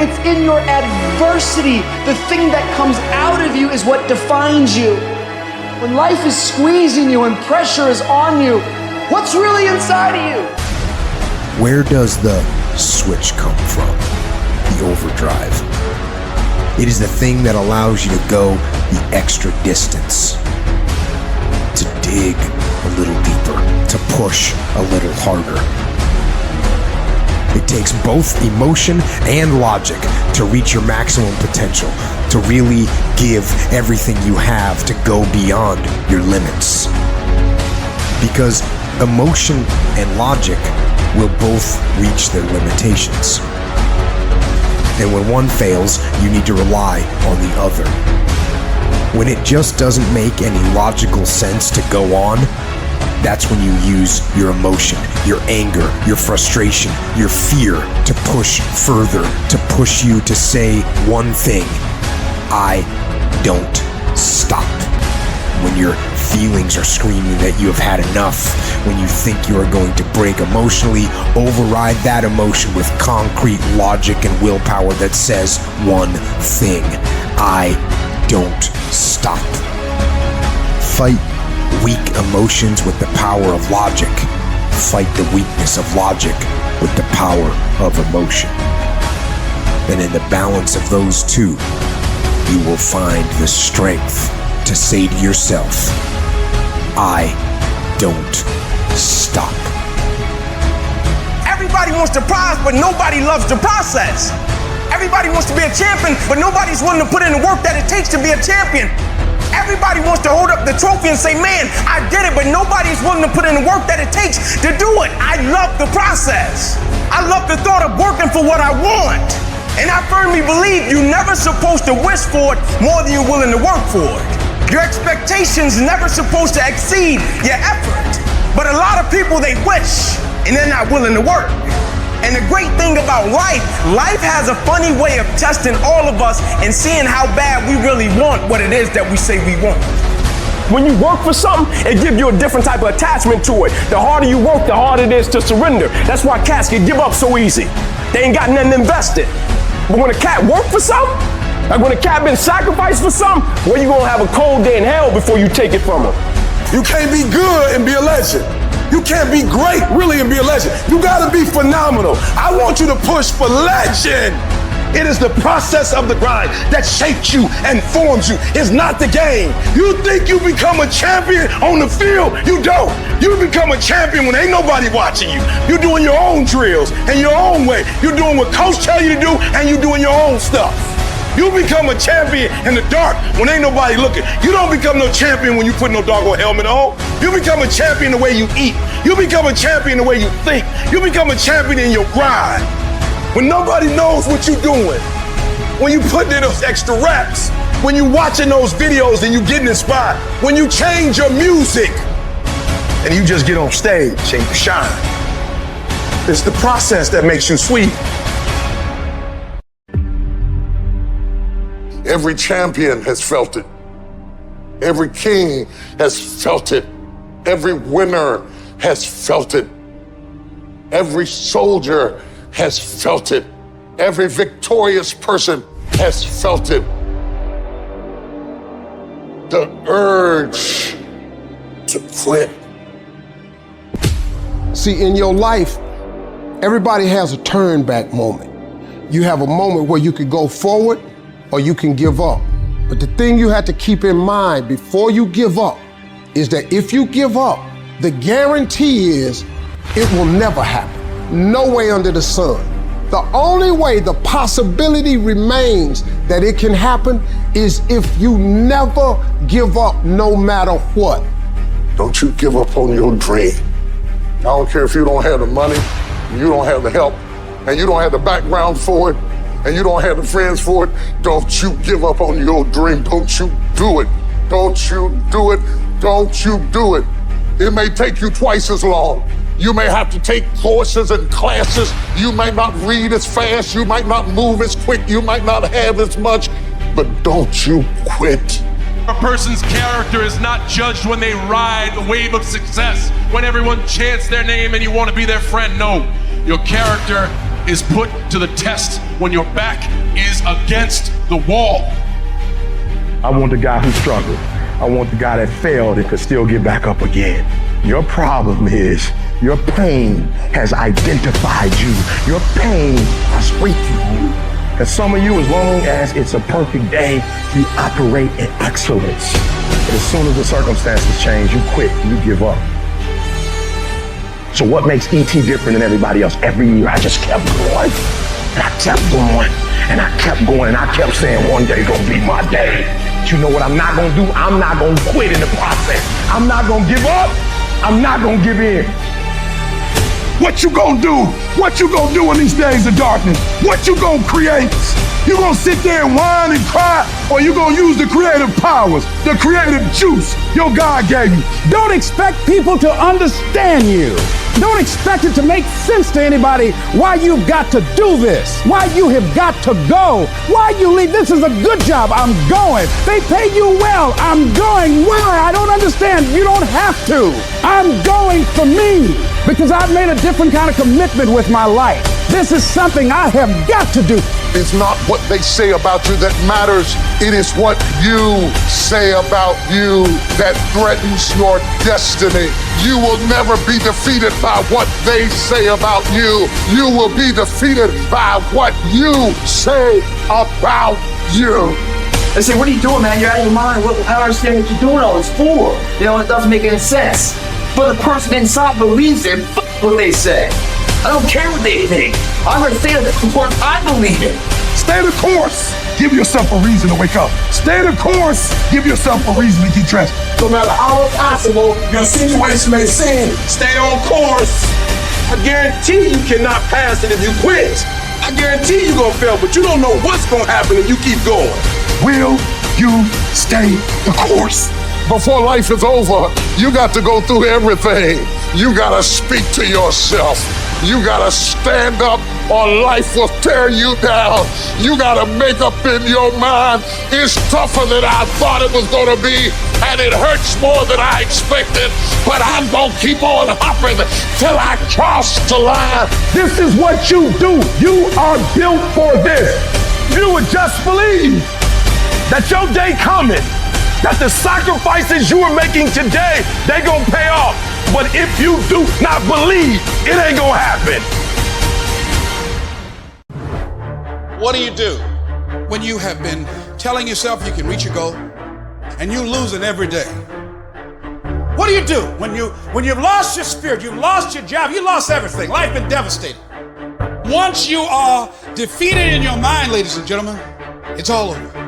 It's in your adversity. The thing that comes out of you is what defines you. When life is squeezing you and pressure is on you, what's really inside of you? Where does the switch come from? The overdrive. It is the thing that allows you to go the extra distance, to dig a little deeper, to push a little harder. It takes both emotion and logic to reach your maximum potential, to really give everything you have, to go beyond your limits. Because emotion and logic will both reach their limitations. And when one fails, you need to rely on the other. When it just doesn't make any logical sense to go on, that's when you use your emotion, your anger, your frustration, your fear to push further, to push you to say one thing: I don't stop. When your feelings are screaming that you have had enough, when you think you are going to break emotionally, override that emotion with concrete logic and willpower that says one thing: I don't stop. Fight weak emotions with the power of logic. Fight the weakness of logic with the power of emotion. And in the balance of those two, you will find the strength to say to yourself, I don't stop. Everybody wants the prize, but nobody loves the process. Everybody wants to be a champion, but nobody's willing to put in the work that it takes to be a champion. Everybody wants to hold up the trophy and say, man, I did it, but nobody's willing to put in the work that it takes to do it. I love the process. I love the thought of working for what I want. And I firmly believe you're never supposed to wish for it more than you're willing to work for it. Your expectations never supposed to exceed your effort. But a lot of people, they wish, and they're not willing to work. And the great thing about life has a funny way of testing all of us and seeing how bad we really want what it is that we say we want. When you work for something, it gives you a different type of attachment to it. The harder you work, the harder it is to surrender. That's why cats can give up so easy. They ain't got nothing invested. But when a cat work for something, like when a cat been sacrificed for something, well, you gonna have a cold day in hell before you take it from him. You can't be good and be a legend. You can't be great, really, and be a legend. You gotta be phenomenal. I want you to push for legend. It is the process of the grind that shapes you and forms you. It's not the game. You think you become a champion on the field? You don't. You become a champion when ain't nobody watching you. You're doing your own drills in your own way. You're doing what coach tell you to do, and you're doing your own stuff. You become a champion in the dark when ain't nobody looking. You don't become no champion when you put no doggone helmet on. You become a champion the way you eat. You become a champion the way you think. You become a champion in your grind. When nobody knows what you're doing, when you put in those extra reps, when you watching those videos and you getting inspired, when you change your music and you just get on stage and you shine. It's the process that makes you sweet. Every champion has felt it. Every king has felt it. Every winner has felt it. Every soldier has felt it. Every victorious person has felt it. The urge to quit. See, in your life, everybody has a turn back moment. You have a moment where you can go forward or you can give up. But the thing you have to keep in mind before you give up is that if you give up, the guarantee is it will never happen. No way under the sun. The only way the possibility remains that it can happen is if you never give up no matter what. Don't you give up on your dream. I don't care if you don't have the money, you don't have the help, and you don't have the background for it, and you don't have the friends for it. Don't you give up on your dream. Don't you do it. Don't you do it. Don't you do it. It may take you twice as long. You may have to take courses and classes. You might not read as fast. You might not move as quick. You might not have as much, but don't you quit. A person's character is not judged when they ride the wave of success, when everyone chants their name and you want to be their friend. No, your character is put to the test when your back is against the wall. I want the guy who struggled. I want the guy that failed and could still get back up again. Your problem is your pain has identified you. Your pain has weakened you. And some of you, as long as it's a perfect day, you operate in excellence. But as soon as the circumstances change, you quit, you give up. So what makes ET different than everybody else? Every year I just kept going, and I kept going, and I kept going, and I kept saying one day gonna be my day. But you know what I'm not gonna do? I'm not gonna quit in the process. I'm not gonna give up. I'm not gonna give in. What you gonna do? What you gonna do in these days of darkness? What you gonna create? You gonna sit there and whine and cry, or you gonna use the creative powers, the creative juice your God gave you? Don't expect people to understand you. Don't expect it to make sense to anybody why you've got to do this, why you have got to go, why you leave. This is a good job. I'm going. They pay you well. I'm going. Why? I don't understand. You don't have to. I'm going for me because I've made a different kind of commitment with my life. This is something I have got to do. It's not what they say about you that matters. It is what you say about you that threatens your destiny. You will never be defeated by what they say about you. You will be defeated by what you say about you. They say, what are you doing, man? You're out of your mind. I don't understand what you're doing all this for. You know, it doesn't make any sense. But the person inside believes it. What they say. I don't care what they think. I'm going to stay the course I believe in. Stay the course. Give yourself a reason to wake up. Stay the course. Give yourself a reason to get dressed. No matter how impossible your situation may seem, stay on course. I guarantee you cannot pass it if you quit. I guarantee you're going to fail, but you don't know what's going to happen if you keep going. Will you stay the course? Before life is over, you got to go through everything. You got to speak to yourself. You got to stand up or life will tear you down. You got to make up in your mind. It's tougher than I thought it was going to be, and it hurts more than I expected, but I'm going to keep on hopping till I cross the line. This is what you do. You are built for this. You would just believe that your day coming, that the sacrifices you are making today, they gonna pay off. But if you do not believe, it ain't gonna happen. What do when you have been telling yourself you can reach your goal and you losing every day? What do you do when you've lost your spirit, you've lost your job, you lost everything, life been devastated? Once you are defeated in your mind, ladies and gentlemen, it's all over.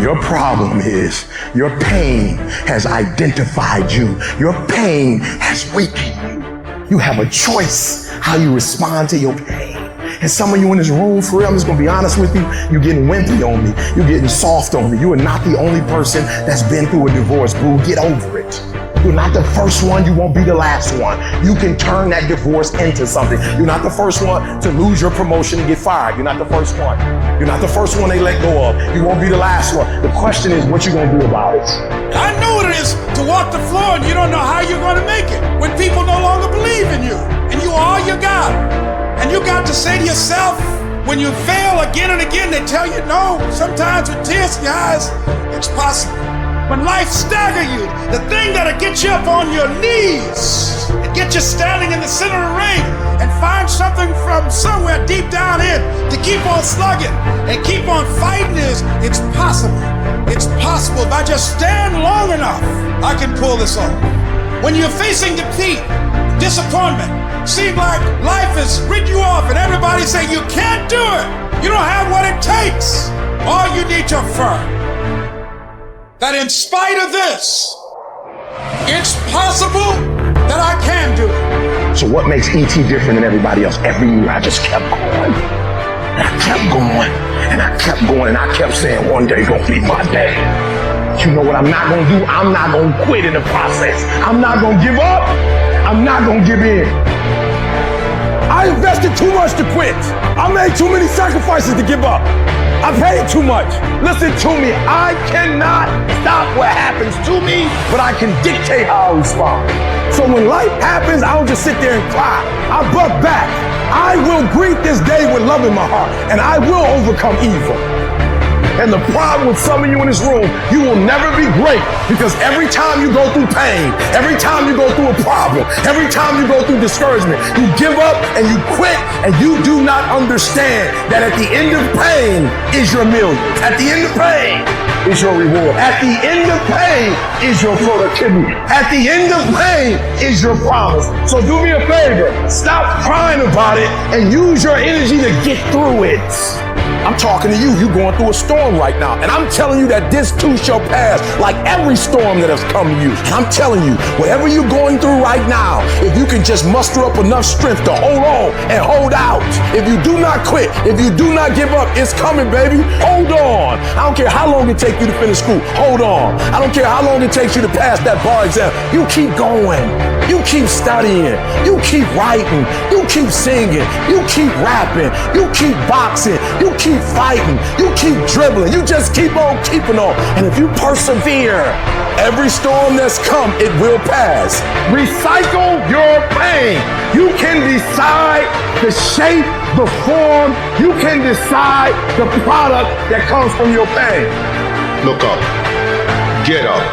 Your problem is your pain has identified you. Your pain has weakened you. You have a choice how you respond to your pain. And some of you in this room, for real, I'm just gonna be honest with you, you're getting wimpy on me. You're getting soft on me. You are not the only person that's been through a divorce, boo. Get over it. You're not the first one, you won't be the last one. You can turn that divorce into something. You're not the first one to lose your promotion and get fired. You're not the first one. You're not the first one they let go of. You won't be the last one. The question is, what you gonna do about it? I know what it is to walk the floor and you don't know how you're going to make it. When people no longer believe in you and you are all you got. And you got to say to yourself, when you fail again and again, they tell you no, sometimes with tears in your eyes, it's possible. When life stagger you, the thing that'll get you up on your knees and get you standing in the center of the ring and find something from somewhere deep down in to keep on slugging and keep on fighting is, it's possible. It's possible. If I just stand long enough, I can pull this off. When you're facing defeat, disappointment, seem like life has written you off and everybody say you can't do it. You don't have what it takes. All you need to affirm that in spite of this, it's possible that I can do it. So what makes E.T. different than everybody else? Every year I just kept going. And I kept going. And I kept going. And I kept saying, one day gonna be my day. You know what I'm not gonna do? I'm not gonna quit in the process. I'm not gonna give up. I'm not gonna give in. I invested too much to quit. I made too many sacrifices to give up. I paid too much. Listen to me. I cannot stop what happens to me, but I can dictate how I respond. So when life happens, I don't just sit there and cry. I buck back. I will greet this day with love in my heart, and I will overcome evil. And the problem with some of you in this room, you will never be great because every time you go through pain, every time you go through a problem, every time you go through discouragement, you give up and you quit and you do not understand that at the end of pain is your million. At the end of pain is your reward. At the end of pain is your productivity. At the end of pain is your promise. So do me a favor, stop crying about it and use your energy to get through it. I'm talking to you. You're going through a storm right now. And I'm telling you that this too shall pass, like every storm that has come to you. And I'm telling you, whatever you're going through right now, if you can just muster up enough strength to hold on and hold out, if you do not quit, if you do not give up, it's coming, baby. Hold on. I don't care how long it takes you to finish school. Hold on. I don't care how long it takes you to pass that bar exam. You keep going. You keep studying. You keep writing. You keep singing. You keep rapping. You keep boxing. You keep fighting. You keep dribbling. You just keep on keeping on. And if you persevere, every storm that's come, it will pass. Recycle your pain. You can decide the shape, the form. You can decide the product that comes from your pain. Look up, get up,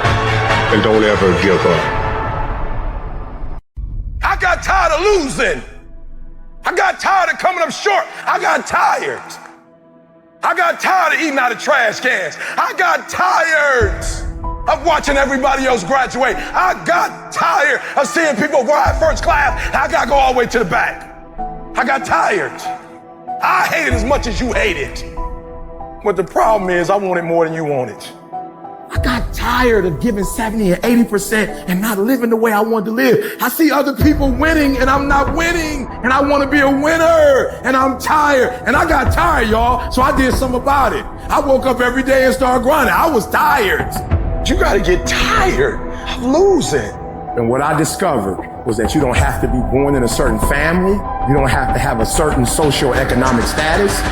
and don't ever give up. I got tired of losing. I got tired of coming up short. I got tired. I got tired of eating out of trash cans. I got tired of watching everybody else graduate. I got tired of seeing people ride first class. I got to go all the way to the back. I got tired. I hate it as much as you hate it. But the problem is I want it more than you want it. I got tired of giving 70 or 80% and not living the way I wanted to live. I see other people winning and I'm not winning, and I want to be a winner, and I'm tired. And I got tired, y'all, so I did something about it. I woke up every day and started grinding. I was tired. You got to get tired of losing. And what I discovered was that you don't have to be born in a certain family. You don't have to have a certain socioeconomic status.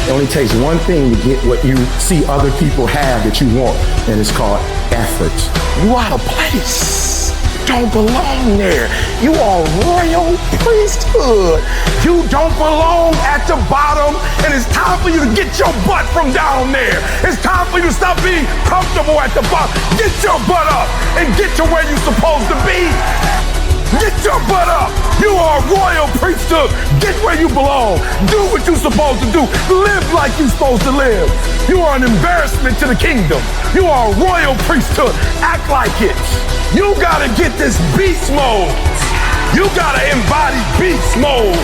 It only takes one thing to get what you see other people have that you want, and it's called effort. You out of place. Don't belong there. You are royal priesthood. You don't belong at the bottom, and it's time for you to get your butt from down there. It's time for you to stop being comfortable at the bottom. Get your butt up and get to where you're supposed to be. Get your butt up. You are a royal priesthood. Get where you belong. Do what you're supposed to do. Live like you're supposed to live. You are an embarrassment to the kingdom. You are a royal priesthood. Act like it. You gotta get this beast mode. You gotta embody beast mode.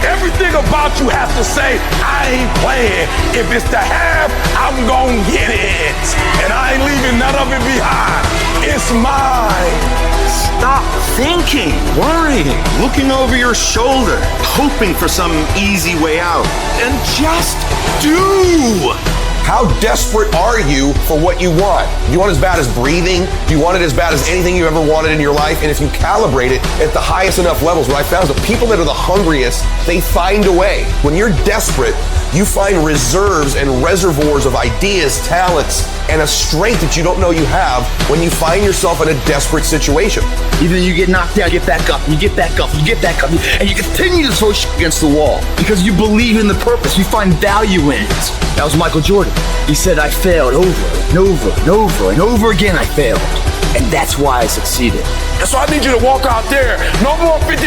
Everything about you has to say, I ain't playing. If it's to have, I'm gonna get it. And I ain't leaving none of it behind. It's mine. Stop thinking, worrying, looking over your shoulder, hoping for some easy way out, and just do. How desperate are you for what you want? You want it as bad as breathing? Do you want it as bad as anything you ever wanted in your life? And if you calibrate it at the highest enough levels, what I found is the people that are the hungriest, they find a way. When you're desperate, you find reserves and reservoirs of ideas, talents, and a strength that you don't know you have when you find yourself in a desperate situation. Even you get knocked down, get back up, you get back up, you get back up, and you continue to throw shit against the wall because you believe in the purpose, you find value in it. That was Michael Jordan. He said, I failed over and over and over and over again, I failed. And that's why I succeeded. And so I need you to walk out there. No more 50%.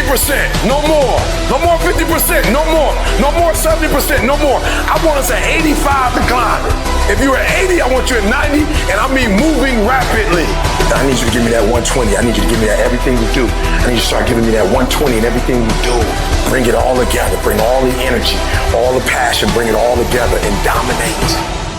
No more. No more 50%. No more. No more 70%. No more. I want us at 85 to climb. If you're at 80, I want you at 90, and I mean moving rapidly. I need you to give me that 120. I need you to give me that everything we do. I need you to start giving me that 120 and everything we do. Bring it all together. Bring all the energy, all the passion. Bring it all together and dominate.